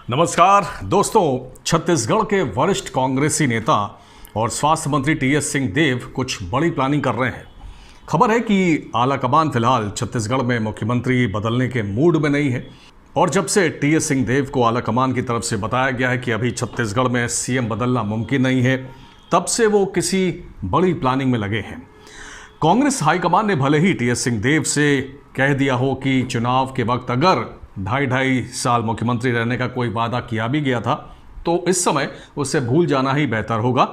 नमस्कार दोस्तों, छत्तीसगढ़ के वरिष्ठ कांग्रेसी नेता और स्वास्थ्य मंत्री टीएस सिंहदेव कुछ बड़ी प्लानिंग कर रहे हैं। खबर है कि आलाकमान फिलहाल छत्तीसगढ़ में मुख्यमंत्री बदलने के मूड में नहीं है और जब से टीएस सिंहदेव को आलाकमान की तरफ से बताया गया है कि अभी छत्तीसगढ़ में सीएम बदलना मुमकिन नहीं है, तब से वो किसी बड़ी प्लानिंग में लगे हैं। कांग्रेस हाईकमान ने भले ही टीएस सिंहदेव से कह दिया हो कि चुनाव के वक्त अगर ढाई साल मुख्यमंत्री रहने का कोई वादा किया भी गया था तो इस समय उसे भूल जाना ही बेहतर होगा,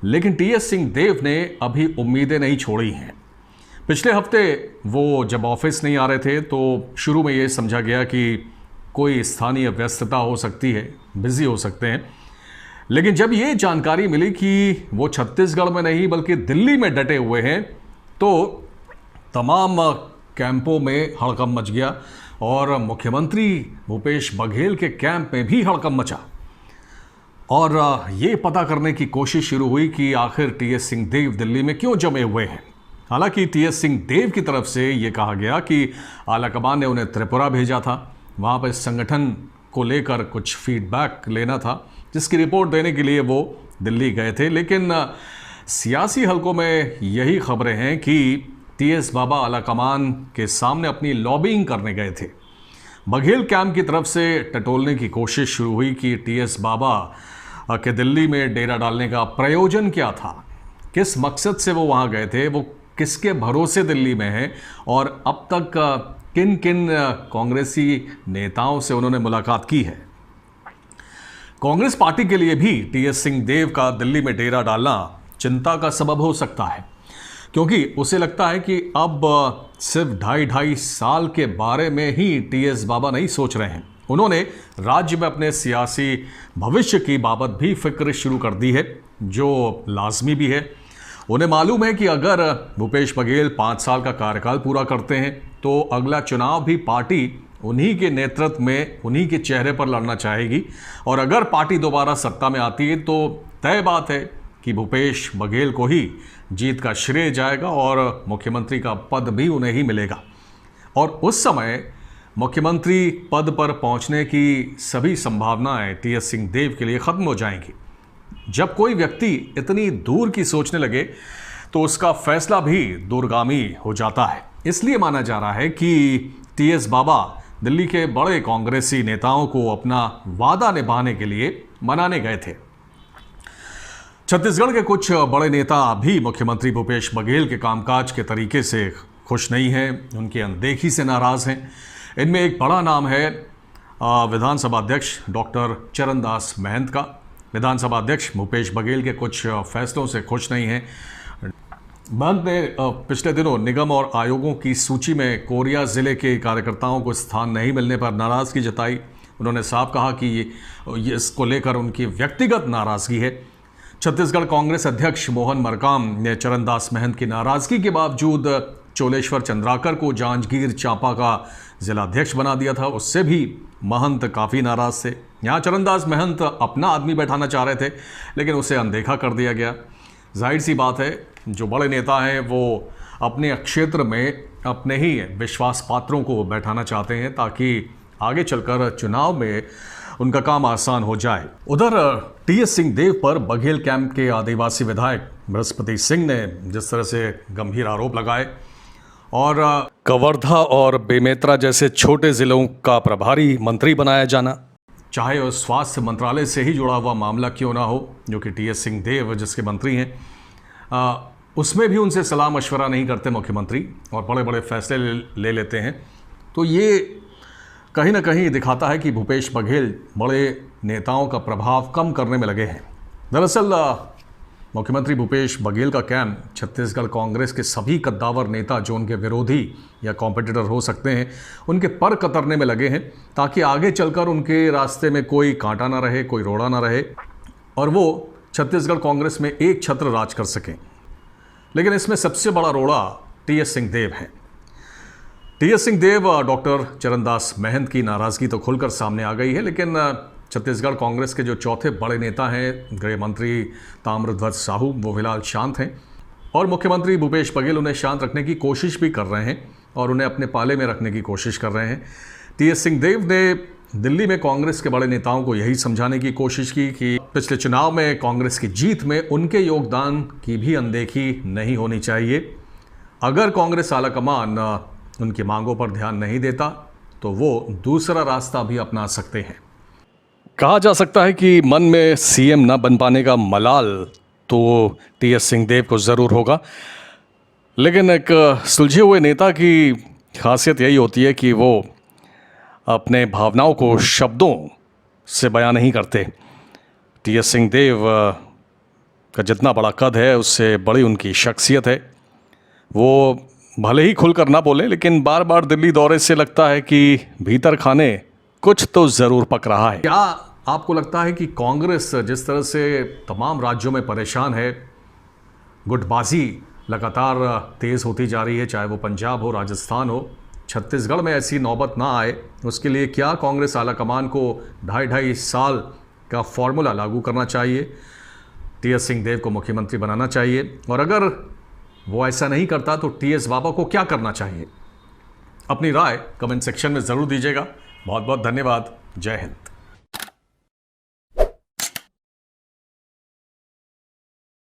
लेकिन टीएस सिंहदेव ने अभी उम्मीदें नहीं छोड़ी हैं। पिछले हफ्ते वो जब ऑफिस नहीं आ रहे थे तो शुरू में ये समझा गया कि कोई स्थानीय व्यस्तता हो सकती है, बिजी हो सकते हैं, लेकिन जब ये जानकारी मिली कि वो छत्तीसगढ़ में नहीं बल्कि दिल्ली में डटे हुए हैं तो तमाम कैंपों में हड़कंप मच गया और मुख्यमंत्री भूपेश बघेल के कैंप में भी हड़कंप मचा और ये पता करने की कोशिश शुरू हुई कि आखिर टीएस सिंहदेव दिल्ली में क्यों जमे हुए हैं। हालांकि टीएस सिंहदेव की तरफ से ये कहा गया कि आलाकमान ने उन्हें त्रिपुरा भेजा था, वहाँ पर संगठन को लेकर कुछ फीडबैक लेना था, जिसकी रिपोर्ट देने के लिए वो दिल्ली गए थे। लेकिन सियासी हलकों में यही खबरें हैं कि टीएस बाबा आलाकमान के सामने अपनी लॉबिंग करने गए थे। बघेल कैंप की तरफ से टटोलने की कोशिश शुरू हुई कि टीएस बाबा के दिल्ली में डेरा डालने का प्रयोजन क्या था, किस मकसद से वो वहाँ गए थे, वो किसके भरोसे दिल्ली में हैं और अब तक किन किन कांग्रेसी नेताओं से उन्होंने मुलाकात की है। कांग्रेस पार्टी के लिए भी टीएस सिंहदेव का दिल्ली में डेरा डालना चिंता का सबब हो सकता है, क्योंकि उसे लगता है कि अब सिर्फ ढाई साल के बारे में ही टीएस बाबा नहीं सोच रहे हैं, उन्होंने राज्य में अपने सियासी भविष्य की बाबत भी फिक्र शुरू कर दी है, जो लाजमी भी है। उन्हें मालूम है कि अगर भूपेश बघेल 5 साल का कार्यकाल पूरा करते हैं तो अगला चुनाव भी पार्टी उन्हीं के नेतृत्व में, उन्हीं के चेहरे पर लड़ना चाहेगी और अगर पार्टी दोबारा सत्ता में आती है तो तय बात है कि भूपेश बघेल को ही जीत का श्रेय जाएगा और मुख्यमंत्री का पद भी उन्हें ही मिलेगा और उस समय मुख्यमंत्री पद पर पहुंचने की सभी संभावनाएं टीएस सिंहदेव के लिए खत्म हो जाएंगी। जब कोई व्यक्ति इतनी दूर की सोचने लगे तो उसका फैसला भी दूरगामी हो जाता है। इसलिए माना जा रहा है कि टीएस बाबा दिल्ली के बड़े कांग्रेसी नेताओं को अपना वादा निभाने के लिए मनाने गए थे। छत्तीसगढ़ के कुछ बड़े नेता भी मुख्यमंत्री भूपेश बघेल के कामकाज के तरीके से खुश नहीं हैं, उनकी अनदेखी से नाराज हैं। इनमें एक बड़ा नाम है विधानसभा अध्यक्ष डॉक्टर चरणदास महंत का। विधानसभा अध्यक्ष भूपेश बघेल के कुछ फैसलों से खुश नहीं हैं। महंत ने पिछले दिनों निगम और आयोगों की सूची में कोरिया जिले के कार्यकर्ताओं को स्थान नहीं मिलने पर नाराजगी जताई। उन्होंने साफ कहा कि ये इसको लेकर उनकी व्यक्तिगत नाराजगी है। छत्तीसगढ़ कांग्रेस अध्यक्ष मोहन मरकाम ने चरणदास महंत की नाराजगी के बावजूद चोलेश्वर चंद्राकर को जांजगीर चांपा का जिलाध्यक्ष बना दिया था, उससे भी महंत काफ़ी नाराज थे। यहाँ चरणदास महंत अपना आदमी बैठाना चाह रहे थे लेकिन उसे अनदेखा कर दिया गया। जाहिर सी बात है, जो बड़े नेता हैं वो अपने क्षेत्र में अपने ही विश्वास पात्रों को बैठाना चाहते हैं ताकि आगे चलकर चुनाव में उनका काम आसान हो जाए। उधर टीएस सिंहदेव पर बघेल कैंप के आदिवासी विधायक बृहस्पति सिंह ने जिस तरह से गंभीर आरोप लगाए और कवर्धा और बेमेतरा जैसे छोटे जिलों का प्रभारी मंत्री बनाया जाना, चाहे वो स्वास्थ्य मंत्रालय से ही जुड़ा हुआ मामला क्यों ना हो, जो कि टीएस सिंहदेव जिसके मंत्री हैं, उसमें भी उनसे सलाह मशवरा नहीं करते मुख्यमंत्री और बड़े बड़े फैसले ले लेते हैं। तो ये कहीं ना कहीं दिखाता है कि भूपेश बघेल बड़े नेताओं का प्रभाव कम करने में लगे हैं। दरअसल मुख्यमंत्री भूपेश बघेल का कैंप छत्तीसगढ़ कांग्रेस के सभी कद्दावर नेता जो उनके विरोधी या कॉम्पिटिटर हो सकते हैं, उनके पर कतरने में लगे हैं ताकि आगे चलकर उनके रास्ते में कोई कांटा ना रहे, कोई रोड़ा ना रहे और वो छत्तीसगढ़ कांग्रेस में एक छत्र राज कर सकें। लेकिन इसमें सबसे बड़ा रोड़ा टीएस सिंहदेव है। टीएस सिंहदेव डॉक्टर चरणदास महंत की नाराज़गी तो खुलकर सामने आ गई है, लेकिन छत्तीसगढ़ कांग्रेस के जो चौथे बड़े नेता हैं गृह मंत्री ताम्रध्वज साहू, वो फिलहाल शांत हैं और मुख्यमंत्री भूपेश बघेल उन्हें शांत रखने की कोशिश भी कर रहे हैं और उन्हें अपने पाले में रखने की कोशिश कर रहे हैं। टीएस सिंहदेव ने दिल्ली में कांग्रेस के बड़े नेताओं को यही समझाने की कोशिश की कि पिछले चुनाव में कांग्रेस की जीत में उनके योगदान की भी अनदेखी नहीं होनी चाहिए। अगर कांग्रेस आलाकमान उनकी मांगों पर ध्यान नहीं देता तो वो दूसरा रास्ता भी अपना सकते हैं। कहा जा सकता है कि मन में सीएम न बन पाने का मलाल तो टीएस सिंहदेव को ज़रूर होगा, लेकिन एक सुलझे हुए नेता की खासियत यही होती है कि वो अपने भावनाओं को शब्दों से बयां नहीं करते। टीएस सिंहदेव का जितना बड़ा कद है उससे बड़ी उनकी शख्सियत है। वो भले ही खुलकर ना बोले, लेकिन बार बार दिल्ली दौरे से लगता है कि भीतर खाने कुछ तो ज़रूर पक रहा है। क्या आपको लगता है कि कांग्रेस जिस तरह से तमाम राज्यों में परेशान है, गुटबाजी लगातार तेज़ होती जा रही है, चाहे वो पंजाब हो, राजस्थान हो, छत्तीसगढ़ में ऐसी नौबत ना आए, उसके लिए क्या कांग्रेस आलाकमान को 2.5 साल का फॉर्मूला लागू करना चाहिए, टीएस सिंहदेव को मुख्यमंत्री बनाना चाहिए, और अगर वो ऐसा नहीं करता तो टीएस बाबा को क्या करना चाहिए? अपनी राय कमेंट सेक्शन में ज़रूर दीजिएगा। बहुत बहुत धन्यवाद। जय हिंद।